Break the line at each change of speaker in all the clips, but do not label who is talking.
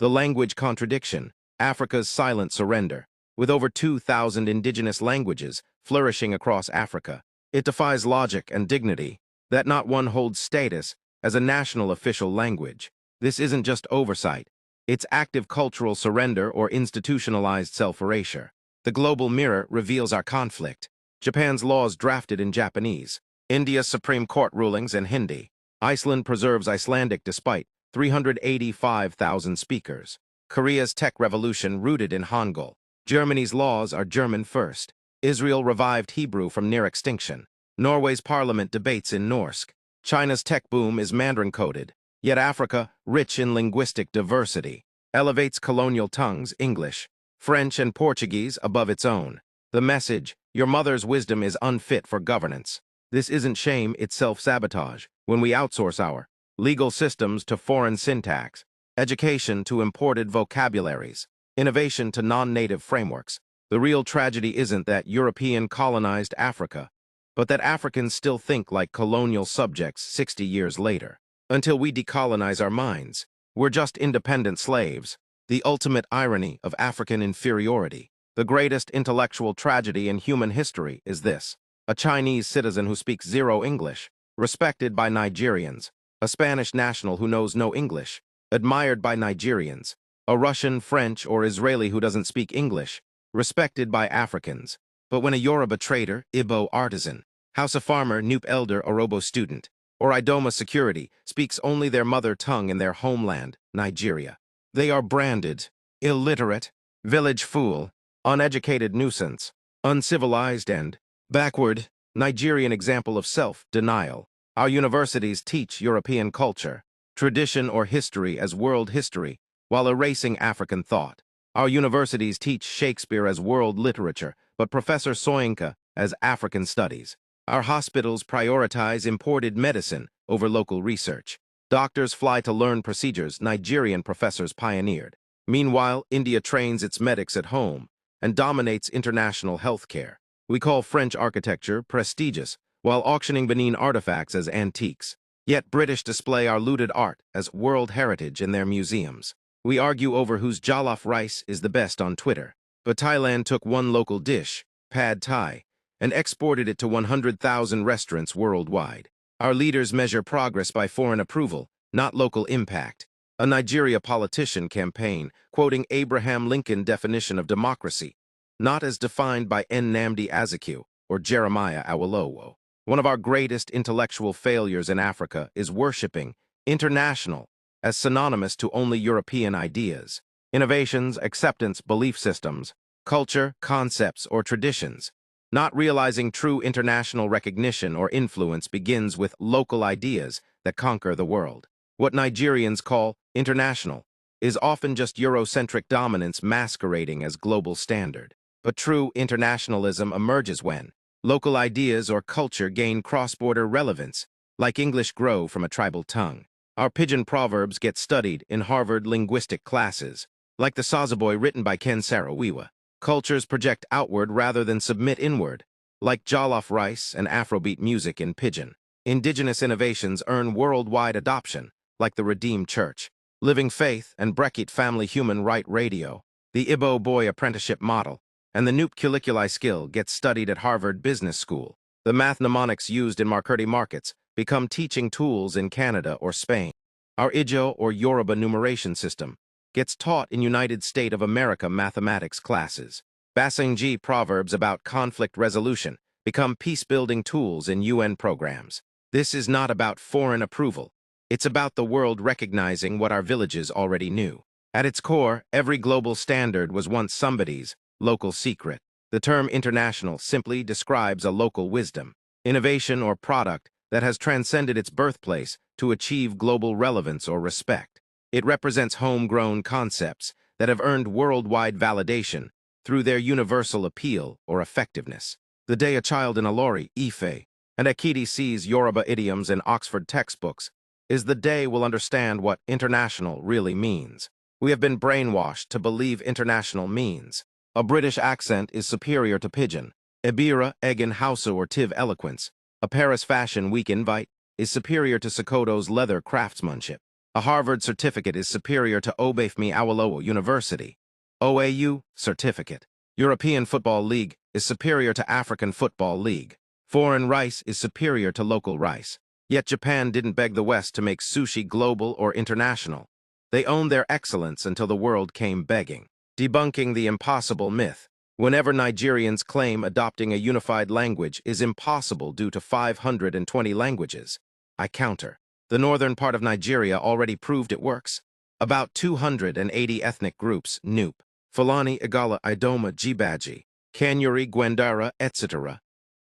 The language contradiction, Africa's silent surrender. With over 2,000 indigenous languages flourishing across Africa, it defies logic and dignity that not one holds status as a national official language. This isn't just oversight. It's active cultural surrender or institutionalized self-erasure. The global mirror reveals our conflict. Japan's laws drafted in Japanese. India's Supreme Court rulings in Hindi. Iceland preserves Icelandic despite 385,000 speakers. Korea's tech revolution rooted in Hangul. Germany's laws are German first. Israel revived Hebrew from near extinction. Norway's parliament debates in Norsk. China's tech boom is Mandarin-coded. Yet Africa, rich in linguistic diversity, elevates colonial tongues, English, French, and Portuguese above its own. The message, your mother's wisdom is unfit for governance. This isn't shame, it's self-sabotage. When we outsource our legal systems to foreign syntax, education to imported vocabularies, innovation to non-native frameworks, the real tragedy isn't that European colonized Africa, but that Africans still think like colonial subjects 60 years later. Until we decolonize our minds, we're just independent slaves. The ultimate irony of African inferiority. The greatest intellectual tragedy in human history is this. A Chinese citizen who speaks zero English, respected by Nigerians. A Spanish national who knows no English, admired by Nigerians. A Russian, French, or Israeli who doesn't speak English, respected by Africans. But when a Yoruba trader, Igbo artisan, Hausa farmer, Nupe elder, Orobo student, or Idoma security speaks only their mother tongue in their homeland, Nigeria, they are branded illiterate, village fool, uneducated nuisance, uncivilized, and backward. Nigerian example of self-denial. Our universities teach European culture, tradition, or history as world history, while erasing African thought. Our universities teach Shakespeare as world literature, but Professor Soyinka as African studies. Our hospitals prioritize imported medicine over local research. Doctors fly to learn procedures Nigerian professors pioneered. Meanwhile, India trains its medics at home and dominates international healthcare. We call French architecture prestigious, while auctioning Benin artifacts as antiques. Yet British display our looted art as world heritage in their museums. We argue over whose jollof rice is the best on Twitter. But Thailand took one local dish, pad thai, and exported it to 100,000 restaurants worldwide. Our leaders measure progress by foreign approval, not local impact. A Nigeria politician campaign, quoting Abraham Lincoln's definition of democracy, not as defined by Nnamdi Azikiwe or Jeremiah Awolowo. One of our greatest intellectual failures in Africa is worshipping international as synonymous to only European ideas, innovations, acceptance, belief systems, culture, concepts, or traditions. Not realizing true international recognition or influence begins with local ideas that conquer the world. What Nigerians call international is often just Eurocentric dominance masquerading as global standard. But true internationalism emerges when local ideas or culture gain cross-border relevance, like English grow from a tribal tongue. Our pidgin proverbs get studied in Harvard linguistic classes, like the Sazaboy written by Ken Saro-Wiwa. Cultures project outward rather than submit inward, like jollof rice and Afrobeat music in pidgin. Indigenous innovations earn worldwide adoption, like the Redeemed Church, Living Faith, and Brekit Family Human Right Radio. The Igbo Boy Apprenticeship Model and the Nupe Curriculi skill gets studied at Harvard Business School. The math mnemonics used in Marketing markets become teaching tools in Canada or Spain. Our Ijo or Yoruba numeration system gets taught in United States of America mathematics classes. Basenji proverbs about conflict resolution become peace-building tools in UN programs. This is not about foreign approval. It's about the world recognizing what our villages already knew. At its core, every global standard was once somebody's local secret. The term international simply describes a local wisdom, innovation, or product that has transcended its birthplace to achieve global relevance or respect. It represents homegrown concepts that have earned worldwide validation through their universal appeal or effectiveness. The day a child in Ilori, Ife, and Ekiti sees Yoruba idioms in Oxford textbooks is the day we'll understand what international really means. We have been brainwashed to believe international means a British accent is superior to pidgin, Ibira, Egan, Hausa, or Tiv eloquence. A Paris Fashion Week invite is superior to Sokoto's leather craftsmanship. A Harvard certificate is superior to Obafemi Awolowo University. OAU certificate. European Football League is superior to African Football League. Foreign rice is superior to local rice. Yet Japan didn't beg the West to make sushi global or international. They owned their excellence until the world came begging. Debunking the impossible myth. Whenever Nigerians claim adopting a unified language is impossible due to 520 languages, I counter. The northern part of Nigeria already proved it works. About 280 ethnic groups, Nupe, Fulani, Igala, Idoma, Jibaji, Kanyuri, Gwendara, etc.,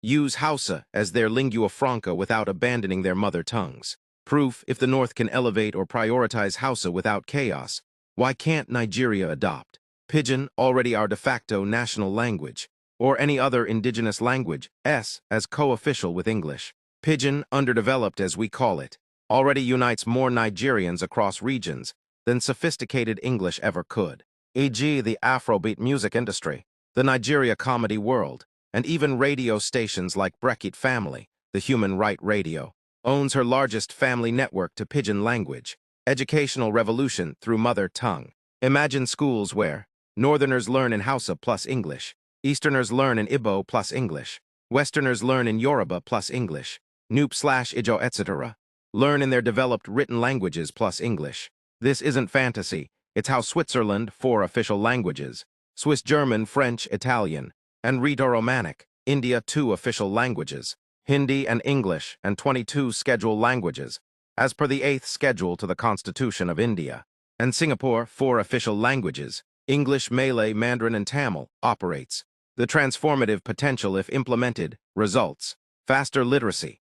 use Hausa as their lingua franca without abandoning their mother tongues. Proof, if the North can elevate or prioritize Hausa without chaos, why can't Nigeria adopt Pidgin, already our de facto national language, or any other indigenous language, as co-official with English? Pidgin, underdeveloped as we call it, already unites more Nigerians across regions than sophisticated English ever could. E.g., the Afrobeat music industry, the Nigeria comedy world, and even radio stations like Brekit Family, the Human Right Radio, owns her largest family network to Pidgin language. Educational revolution through mother tongue. Imagine schools where Northerners learn in Hausa plus English, Easterners learn in Igbo plus English, Westerners learn in Yoruba plus English, Nupe/Ijo, etc., learn in their developed written languages plus English. This isn't fantasy, it's how Switzerland, 4 official languages, Swiss German, French, Italian, and Rito-Romanic, India, 2 official languages, Hindi and English, and 22 schedule languages, as per the 8th schedule to the Constitution of India, and Singapore, 4 official languages, English, Malay, Mandarin, and Tamil, operates. The transformative potential, if implemented, results. Faster literacy.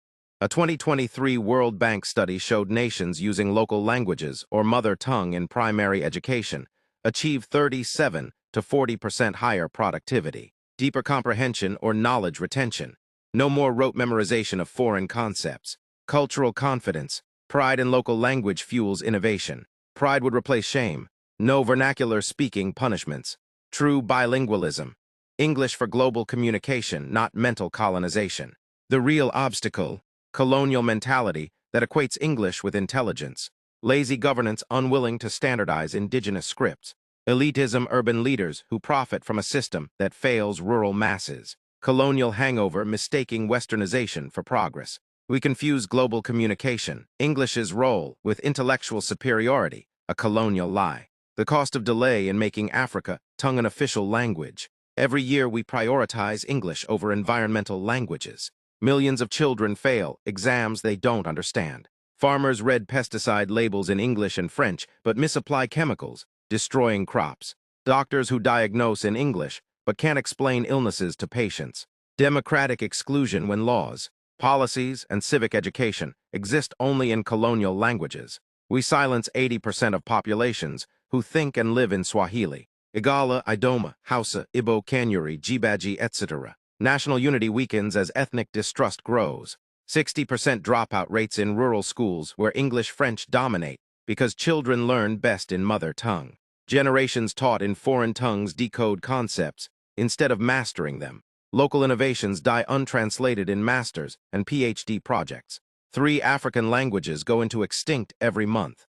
A 2023 World Bank study showed nations using local languages or mother tongue in primary education achieve 37 to 40% higher productivity, deeper comprehension or knowledge retention, no more rote memorization of foreign concepts, cultural confidence, pride in local language fuels innovation. Pride would replace shame. No vernacular speaking punishments. True bilingualism. English for global communication, not mental colonization. The real obstacle, colonial mentality that equates English with intelligence. Lazy governance unwilling to standardize indigenous scripts. Elitism, urban leaders who profit from a system that fails rural masses. Colonial hangover mistaking westernization for progress. We confuse global communication, English's role, with intellectual superiority, a colonial lie. The cost of delay in making Africa tongue an official language. Every year we prioritize English over environmental languages. Millions of children fail exams they don't understand. Farmers read pesticide labels in English and French but misapply chemicals, destroying crops. Doctors who diagnose in English but can't explain illnesses to patients. Democratic exclusion when laws, policies, and civic education exist only in colonial languages. We silence 80% of populations who think and live in Swahili, Igala, Idoma, Hausa, Igbo, Kanyuri, Jibaji, etc. National unity weakens as ethnic distrust grows. 60% dropout rates in rural schools where English-French dominate because children learn best in mother tongue. Generations taught in foreign tongues decode concepts instead of mastering them. Local innovations die untranslated in master's and PhD projects. 3 African languages go into extinct every month.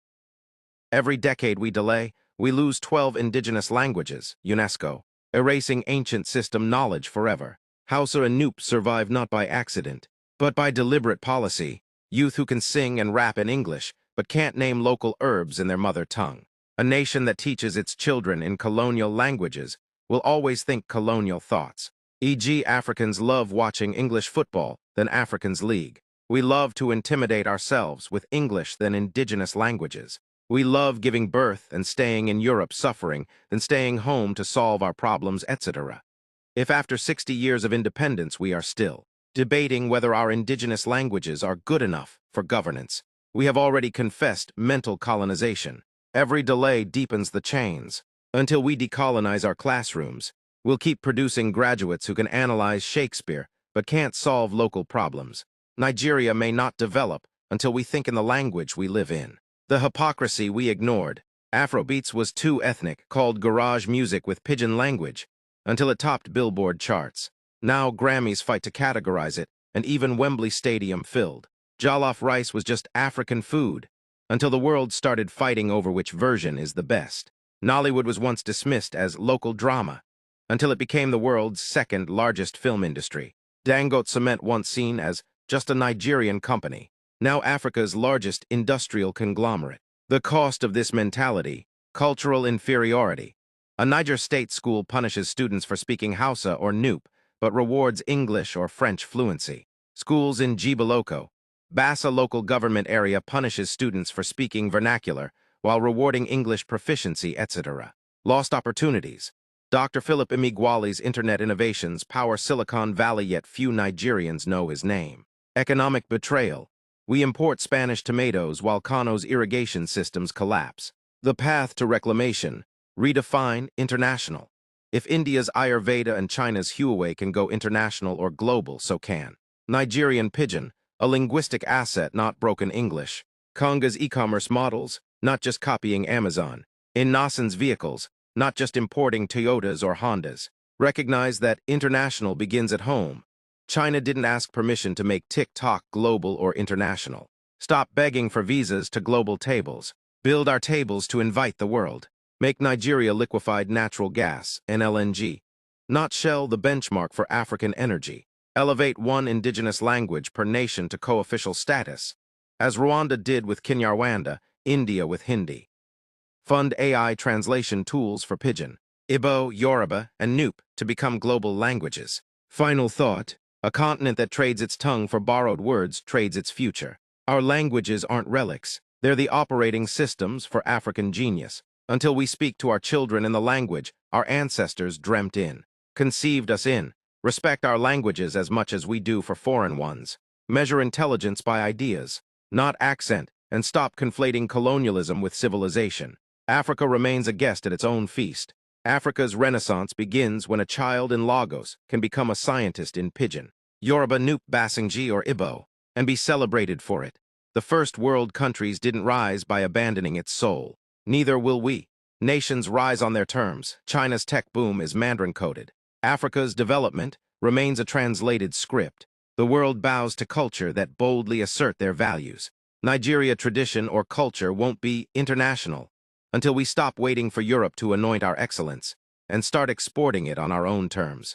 Every decade we delay, we lose 12 indigenous languages, UNESCO, erasing ancient system knowledge forever. Hausa and Nupe survive not by accident, but by deliberate policy. Youth who can sing and rap in English, but can't name local herbs in their mother tongue. A nation that teaches its children in colonial languages will always think colonial thoughts. E.g., Africans love watching English football than Africans League. We love to intimidate ourselves with English than indigenous languages. We love giving birth and staying in Europe suffering than staying home to solve our problems, etc. If after 60 years of independence we are still debating whether our indigenous languages are good enough for governance, we have already confessed mental colonization. Every delay deepens the chains. Until we decolonize our classrooms, we'll keep producing graduates who can analyze Shakespeare but can't solve local problems. Nigeria may not develop until we think in the language we live in. The hypocrisy we ignored. Afrobeats was too ethnic, called garage music with pidgin language, until it topped Billboard charts. Now Grammys fight to categorize it, and even Wembley Stadium filled. Jollof rice was just African food, until the world started fighting over which version is the best. Nollywood was once dismissed as local drama, until it became the world's second largest film industry. Dangote Cement, once seen as just a Nigerian company, now Africa's largest industrial conglomerate. The cost of this mentality: cultural inferiority. A Niger state school punishes students for speaking Hausa or Nupe, but rewards English or French fluency. Schools in Jiboloko, Bassa local government area punishes students for speaking vernacular while rewarding English proficiency, etc. Lost opportunities. Dr. Philip Imigwali's internet innovations power Silicon Valley, yet few Nigerians know his name. Economic betrayal. We import Spanish tomatoes while Kano's irrigation systems collapse. The path to reclamation. Redefine international. If India's Ayurveda and China's Huawei can go international or global, so can Nigerian Pidgin, a linguistic asset, not broken English. Konga's e-commerce models, not just copying Amazon. In Nassen's vehicles, not just importing Toyotas or Hondas. Recognize that international begins at home. China didn't ask permission to make TikTok global or international. Stop begging for visas to global tables. Build our tables to invite the world. Make Nigeria liquefied natural gas, NLNG. Not Shell the benchmark for African energy. Elevate one indigenous language per nation to co-official status, as Rwanda did with Kinyarwanda, India with Hindi. Fund AI translation tools for Pidgin, Igbo, Yoruba, and Nupe to become global languages. Final thought: a continent that trades its tongue for borrowed words trades its future. Our languages aren't relics. They're the operating systems for African genius. Until we speak to our children in the language our ancestors dreamt in, conceived us in, respect our languages as much as we do for foreign ones. Measure intelligence by ideas, not accent, and stop conflating colonialism with civilization. Africa remains a guest at its own feast. Africa's renaissance begins when a child in Lagos can become a scientist in Pidgin, Yoruba, Nupe, Basenji, or Igbo, and be celebrated for it. The first world countries didn't rise by abandoning its soul. Neither will we. Nations rise on their terms. China's tech boom is Mandarin-coded. Africa's development remains a translated script. The world bows to culture that boldly assert their values. Nigeria tradition or culture won't be international until we stop waiting for Europe to anoint our excellence and start exporting it on our own terms.